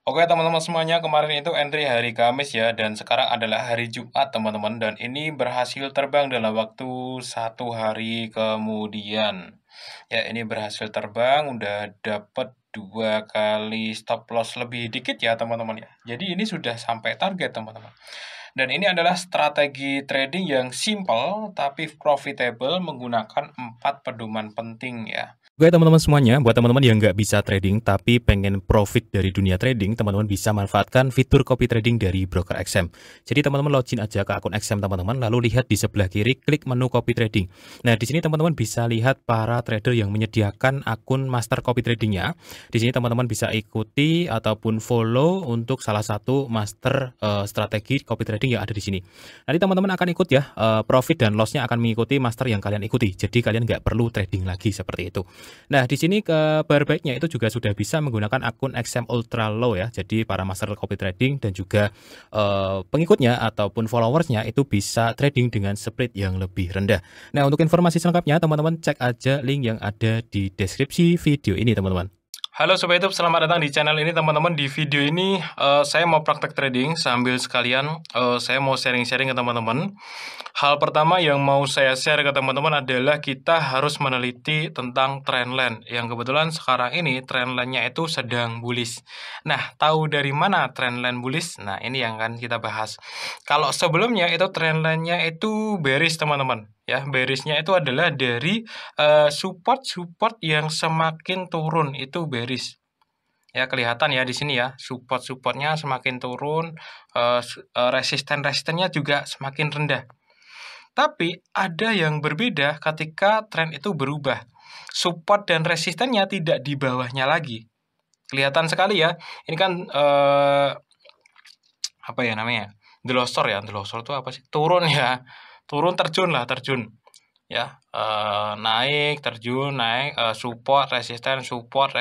Oke teman-teman semuanya, kemarin itu entry hari Kamis ya, dan sekarang adalah hari Jumat teman-teman, dan ini berhasil terbang dalam waktu 1 hari kemudian. Ya, ini berhasil terbang, udah dapet 2 kali stop loss lebih dikit ya teman-teman ya. Jadi ini sudah sampai target teman-teman. Dan ini adalah strategi trading yang simple tapi profitable menggunakan 4 pedoman penting ya. Oke teman-teman semuanya, buat teman-teman yang nggak bisa trading tapi pengen profit dari dunia trading, teman-teman bisa manfaatkan fitur copy trading dari broker XM. Jadi teman-teman login aja ke akun XM teman-teman, lalu lihat di sebelah kiri, klik menu copy trading. Nah di sini teman-teman bisa lihat para trader yang menyediakan akun master copy tradingnya. Di sini teman-teman bisa ikuti ataupun follow untuk salah satu master strategi copy trading yang ada di sini. Nanti teman-teman akan ikut ya, profit dan lossnya akan mengikuti master yang kalian ikuti. Jadi kalian nggak perlu trading lagi seperti itu. Nah, di sini kabar baiknya itu juga sudah bisa menggunakan akun XM Ultra Low ya. Jadi para master copy trading dan juga pengikutnya ataupun followersnya itu bisa trading dengan split yang lebih rendah. Nah, untuk informasi selengkapnya teman-teman cek aja link yang ada di deskripsi video ini teman-teman. Halo Sobat YouTube, selamat datang di channel ini teman-teman. Di video ini saya mau praktek trading sambil sekalian saya mau sharing-sharing ke teman-teman. Hal pertama yang mau saya share ke teman-teman adalah kita harus meneliti tentang trendline. Yang kebetulan sekarang ini trendline-nya itu sedang bullish. Nah, tahu dari mana trendline bullish? Nah, ini yang akan kita bahas. Kalau sebelumnya itu trendline-nya itu bearish teman-teman. Ya, bearish-nya itu adalah dari support-support yang semakin turun itu bearish. Ya, kelihatan ya di sini ya, support-supportnya semakin turun, resisten-resistennya juga semakin rendah. Tapi ada yang berbeda ketika tren itu berubah. Support dan resistennya tidak di bawahnya lagi. Kelihatan sekali ya. Ini kan apa ya namanya? Delosor ya. Delosor itu apa sih? Turun ya. Turun terjun lah, terjun. Ya, naik, terjun, naik, support, resisten, support,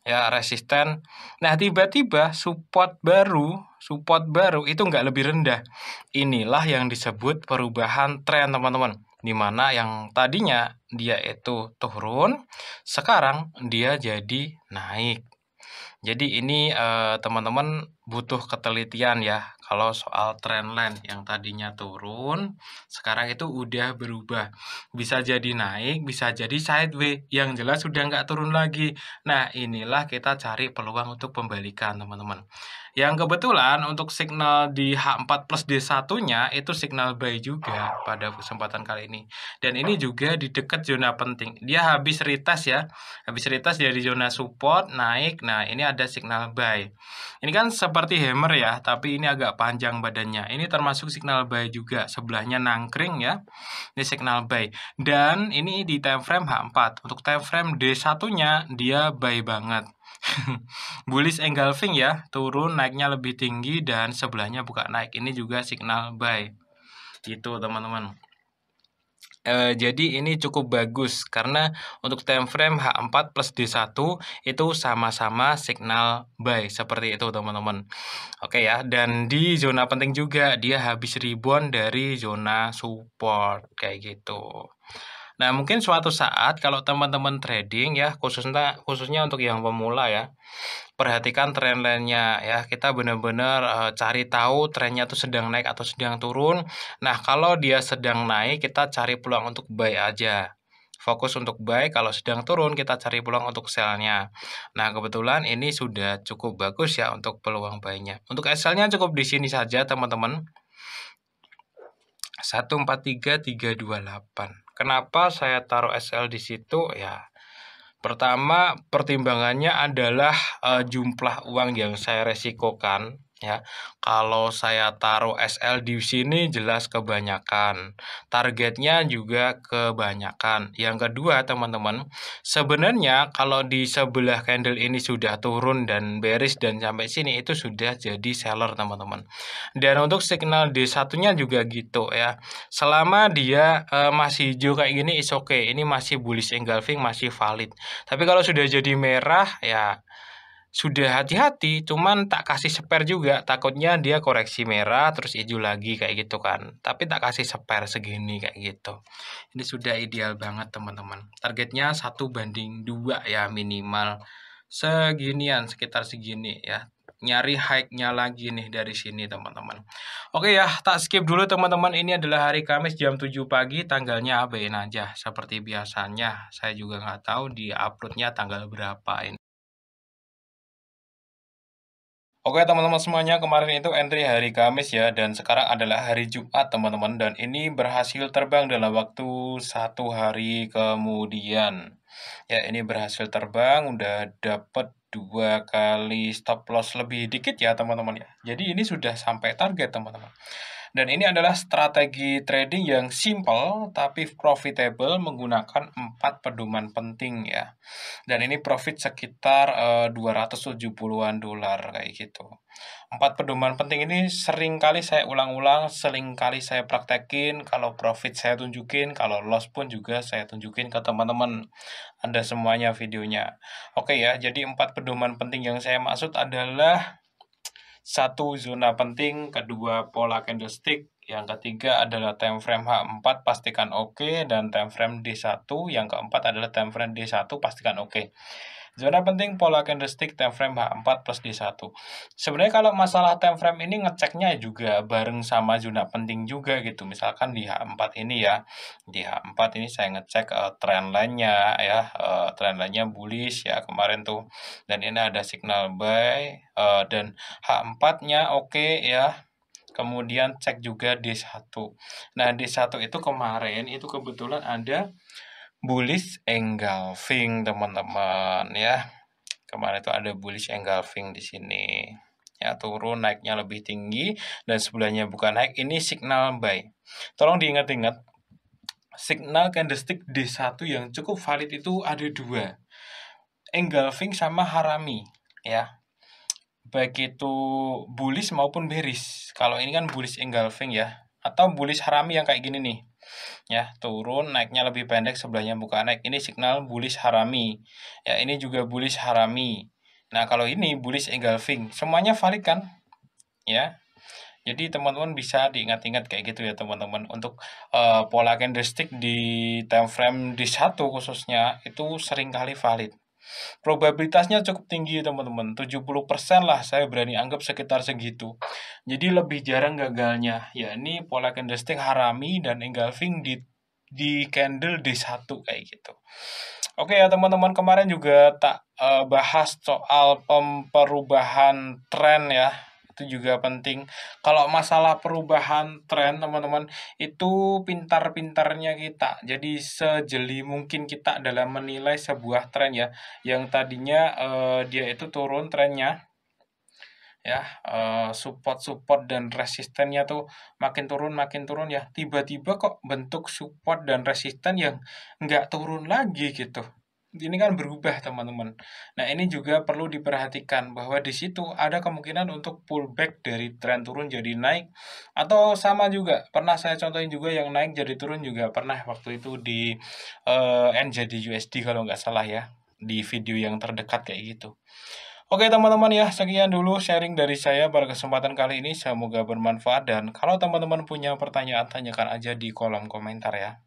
ya resisten. Nah, tiba-tiba support baru itu nggak lebih rendah. Inilah yang disebut perubahan tren, teman-teman. Di mana yang tadinya dia itu turun, sekarang dia jadi naik. Jadi ini teman-teman butuh ketelitian ya. Kalau soal trendline yang tadinya turun, sekarang itu udah berubah. Bisa jadi naik, bisa jadi sideways. Yang jelas sudah nggak turun lagi. Nah, inilah kita cari peluang untuk pembalikan, teman-teman. Yang kebetulan untuk signal di H4 plus D1-nya itu signal buy juga pada kesempatan kali ini. Dan ini juga di dekat zona penting. Dia habis retest ya. Habis retest dari zona support, naik. Nah, ini ada signal buy. Ini kan seperti hammer ya, tapi ini agak panjang badannya. Ini termasuk signal buy juga. Sebelahnya nangkring ya. Ini signal buy. Dan ini di time frame H4. Untuk time frame D1-nya dia buy banget. Bullish engulfing ya, turun naiknya lebih tinggi dan sebelahnya buka naik. Ini juga signal buy. Gitu teman-teman. Jadi ini cukup bagus karena untuk time frame H4 plus D1 itu sama-sama signal buy seperti itu teman-teman. Oke ya, dan di zona penting juga dia habis rebound dari zona support kayak gitu. Nah, mungkin suatu saat kalau teman-teman trading ya, khususnya untuk yang pemula ya, perhatikan trendline-nya ya. Kita benar-benar cari tahu trennya itu sedang naik atau sedang turun. Nah, kalau dia sedang naik, kita cari peluang untuk buy aja. Fokus untuk buy, kalau sedang turun kita cari peluang untuk sell-nya. Nah, kebetulan ini sudah cukup bagus ya untuk peluang buy-nya. Untuk SL-nya cukup di sini saja, teman-teman. 143328. Kenapa saya taruh SL di situ? Ya, pertama pertimbangannya adalah jumlah uang yang saya resikokan ya. Kalau saya taruh SL di sini jelas kebanyakan. Targetnya juga kebanyakan. Yang kedua, teman-teman, sebenarnya kalau di sebelah candle ini sudah turun dan bearish dan sampai sini itu sudah jadi seller, teman-teman. Dan untuk signal D1-nya juga gitu ya. Selama dia masih hijau kayak gini is okay. Ini masih bullish engulfing, masih valid. Tapi kalau sudah jadi merah ya sudah hati-hati, cuman tak kasih spare juga, takutnya dia koreksi merah terus hijau lagi kayak gitu kan. Tapi tak kasih spare segini kayak gitu. Ini sudah ideal banget teman-teman. Targetnya 1:2 ya minimal. seginian, sekitar segini ya. Nyari high-nya lagi nih dari sini teman-teman. Oke ya, tak skip dulu teman-teman. Ini adalah hari Kamis jam 7 pagi, tanggalnya abain aja. Seperti biasanya, saya juga nggak tahu di uploadnya tanggal berapa ini. Oke teman-teman semuanya, kemarin itu entry hari Kamis ya, dan sekarang adalah hari Jumat teman-teman, dan ini berhasil terbang dalam waktu 1 hari kemudian. Ya ini berhasil terbang, udah dapet 2 kali stop loss lebih dikit ya teman-teman ya. Jadi ini sudah sampai target teman-teman. Dan ini adalah strategi trading yang simple tapi profitable menggunakan 4 pedoman penting ya. Dan ini profit sekitar 270-an dolar kayak gitu. 4 pedoman penting ini sering kali saya ulang-ulang, sering kali saya praktekin, kalau profit saya tunjukin, kalau loss pun juga saya tunjukin ke teman-teman. Ada semuanya videonya. Oke ya, jadi 4 pedoman penting yang saya maksud adalah 1 zona penting, kedua pola candlestick, yang ketiga adalah time frame H4 pastikan oke, dan time frame D1, yang keempat adalah time frame D1 pastikan oke. Zona penting pola candlestick time frame H4 plus D1. Sebenarnya kalau masalah time frame ini ngeceknya juga bareng sama zona penting juga gitu. Misalkan di H4 ini ya. Di H4 ini saya ngecek trend line-nya ya, trend line-nya bullish ya kemarin tuh. Dan ini ada signal buy dan H4-nya oke ya. Kemudian cek juga D1. Nah, D1 itu kemarin itu kebetulan ada bullish engulfing teman-teman ya. Kemarin itu ada bullish engulfing di sini. Ya, turun naiknya lebih tinggi dan sebelahnya bukan naik, ini signal buy. Tolong diingat-ingat, signal candlestick D1 yang cukup valid itu ada 2. Engulfing sama harami ya. Baik itu bullish maupun bearish. Kalau ini kan bullish engulfing ya, atau bullish harami yang kayak gini nih. Ya, turun naiknya lebih pendek sebelahnya buka naik. Ini signal bullish harami. Ya, ini juga bullish harami. Nah, kalau ini bullish engulfing, semuanya valid kan? Ya. Jadi teman-teman bisa diingat-ingat kayak gitu ya teman-teman. Untuk pola candlestick di time frame D1 khususnya itu sering kali valid. Probabilitasnya cukup tinggi teman-teman, 70% lah saya berani anggap sekitar segitu. Jadi lebih jarang gagalnya, yakni pola candlestick harami dan engulfing di candle D1 kayak gitu. Oke ya teman-teman, kemarin juga tak bahas soal perubahan tren ya. Itu juga penting. Kalau masalah perubahan tren teman-teman, itu pintar-pintarnya kita. Jadi sejeli mungkin kita dalam menilai sebuah tren ya. Yang tadinya dia itu turun trennya ya, support dan resistennya tuh makin turun ya. Tiba-tiba kok bentuk support dan resisten yang nggak turun lagi gitu. Ini kan berubah teman-teman. Nah ini juga perlu diperhatikan bahwa di situ ada kemungkinan untuk pullback dari tren turun jadi naik, atau sama juga pernah saya contohin juga yang naik jadi turun juga pernah waktu itu di NZD USD kalau nggak salah ya, di video yang terdekat kayak gitu. Oke teman-teman ya, sekian dulu sharing dari saya pada kesempatan kali ini. Semoga bermanfaat dan kalau teman-teman punya pertanyaan, tanyakan aja di kolom komentar ya.